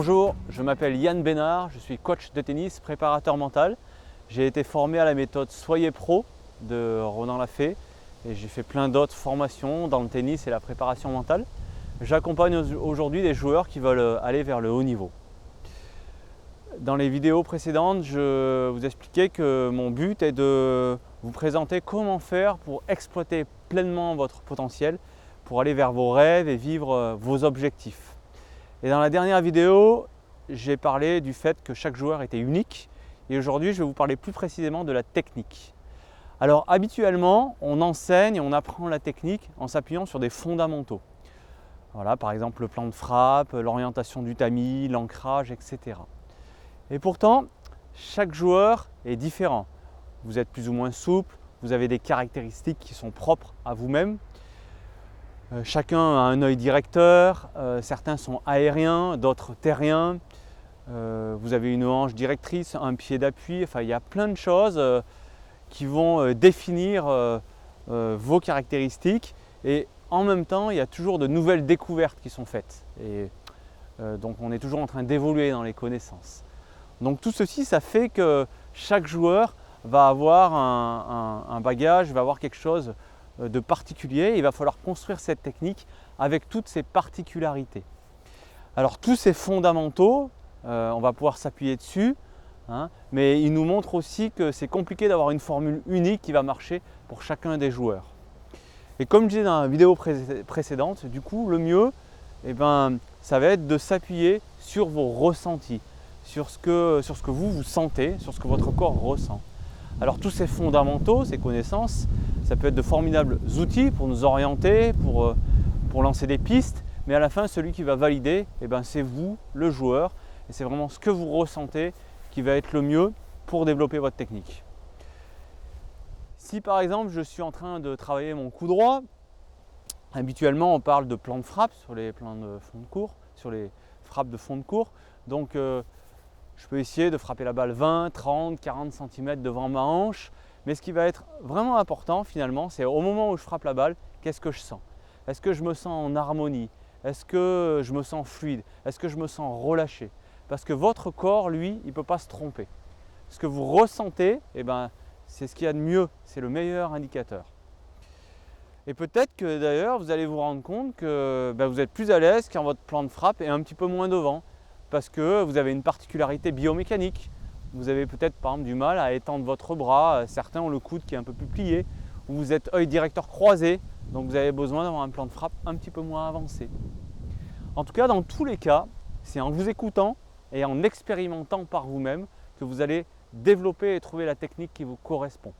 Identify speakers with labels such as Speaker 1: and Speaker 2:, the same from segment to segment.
Speaker 1: Bonjour, je m'appelle Yann Bénard, je suis coach de tennis, préparateur mental. J'ai été formé à la méthode Soyez Pro de Ronan Lafay et j'ai fait plein d'autres formations dans le tennis et la préparation mentale. J'accompagne aujourd'hui des joueurs qui veulent aller vers le haut niveau. Dans les vidéos précédentes, je vous expliquais que mon but est de vous présenter comment faire pour exploiter pleinement votre potentiel, pour aller vers vos rêves et vivre vos objectifs. Et dans la dernière vidéo, j'ai parlé du fait que chaque joueur était unique et aujourd'hui je vais vous parler plus précisément de la technique. Alors habituellement, on enseigne et on apprend la technique en s'appuyant sur des fondamentaux. Voilà, par exemple le plan de frappe, l'orientation du tamis, l'ancrage, etc. Et pourtant, chaque joueur est différent. Vous êtes plus ou moins souple, vous avez des caractéristiques qui sont propres à vous-même. Chacun a un œil directeur, certains sont aériens, d'autres terriens. Vous avez une hanche directrice, un pied d'appui, enfin il y a plein de choses qui vont définir vos caractéristiques et en même temps il y a toujours de nouvelles découvertes qui sont faites et donc on est toujours en train d'évoluer dans les connaissances. Donc tout ceci, ça fait que chaque joueur va avoir un bagage, va avoir quelque chose de particulier. Il va falloir construire cette technique avec toutes ses particularités. Alors tous ces fondamentaux, on va pouvoir s'appuyer dessus, mais il nous montre aussi que c'est compliqué d'avoir une formule unique qui va marcher pour chacun des joueurs. Et comme je disais dans la vidéo précédente, du coup le mieux, ça va être de s'appuyer sur vos ressentis, sur ce que vous sentez, sur ce que votre corps ressent. Alors tous ces fondamentaux, ces connaissances, ça peut être de formidables outils pour nous orienter, pour lancer des pistes, mais à la fin, celui qui va valider, c'est vous, le joueur, et c'est vraiment ce que vous ressentez qui va être le mieux pour développer votre technique. Si par exemple, je suis en train de travailler mon coup droit, habituellement on parle de plan de frappe sur les plans de fond de cours, sur les frappes de fond de cours, donc je peux essayer de frapper la balle 20, 30, 40 cm devant ma hanche. Mais ce qui va être vraiment important finalement, c'est au moment où je frappe la balle, qu'est-ce que je sens? Est-ce que je me sens en harmonie? Est-ce que je me sens fluide? Est-ce que je me sens relâché? Parce que votre corps, lui, il ne peut pas se tromper. Ce que vous ressentez, c'est ce qu'il y a de mieux, c'est le meilleur indicateur. Et peut-être que d'ailleurs, vous allez vous rendre compte que vous êtes plus à l'aise quand votre plan de frappe est un petit peu moins devant. Parce que vous avez une particularité biomécanique. Vous avez peut-être par exemple du mal à étendre votre bras, certains ont le coude qui est un peu plus plié, ou vous êtes œil directeur croisé, donc vous avez besoin d'avoir un plan de frappe un petit peu moins avancé. En tout cas, dans tous les cas, c'est en vous écoutant et en expérimentant par vous-même que vous allez développer et trouver la technique qui vous correspond.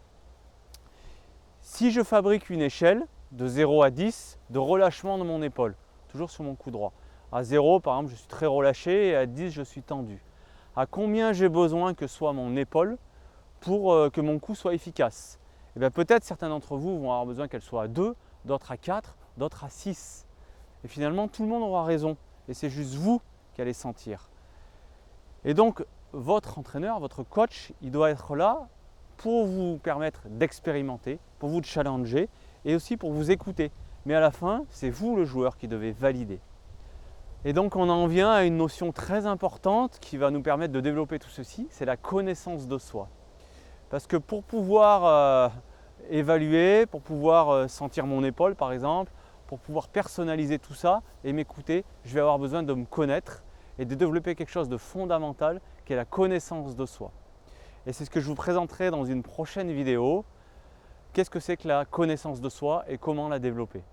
Speaker 1: Si je fabrique une échelle de 0 à 10 de relâchement de mon épaule, toujours sur mon coup droit, à 0, par exemple, je suis très relâché et à 10, je suis tendu. À combien j'ai besoin que soit mon épaule pour que mon coup soit efficace? Peut-être certains d'entre vous vont avoir besoin qu'elle soit à 2, d'autres à 4, d'autres à 6. Et finalement, tout le monde aura raison. Et c'est juste vous qui allez sentir. Et donc, votre entraîneur, votre coach, il doit être là pour vous permettre d'expérimenter, pour vous challenger et aussi pour vous écouter. Mais à la fin, c'est vous le joueur qui devez valider. Et donc on en vient à une notion très importante qui va nous permettre de développer tout ceci, c'est la connaissance de soi. Parce que pour pouvoir évaluer, pour pouvoir sentir mon épaule par exemple, pour pouvoir personnaliser tout ça et m'écouter, je vais avoir besoin de me connaître et de développer quelque chose de fondamental qui est la connaissance de soi. Et c'est ce que je vous présenterai dans une prochaine vidéo. Qu'est-ce que c'est que la connaissance de soi et comment la développer ?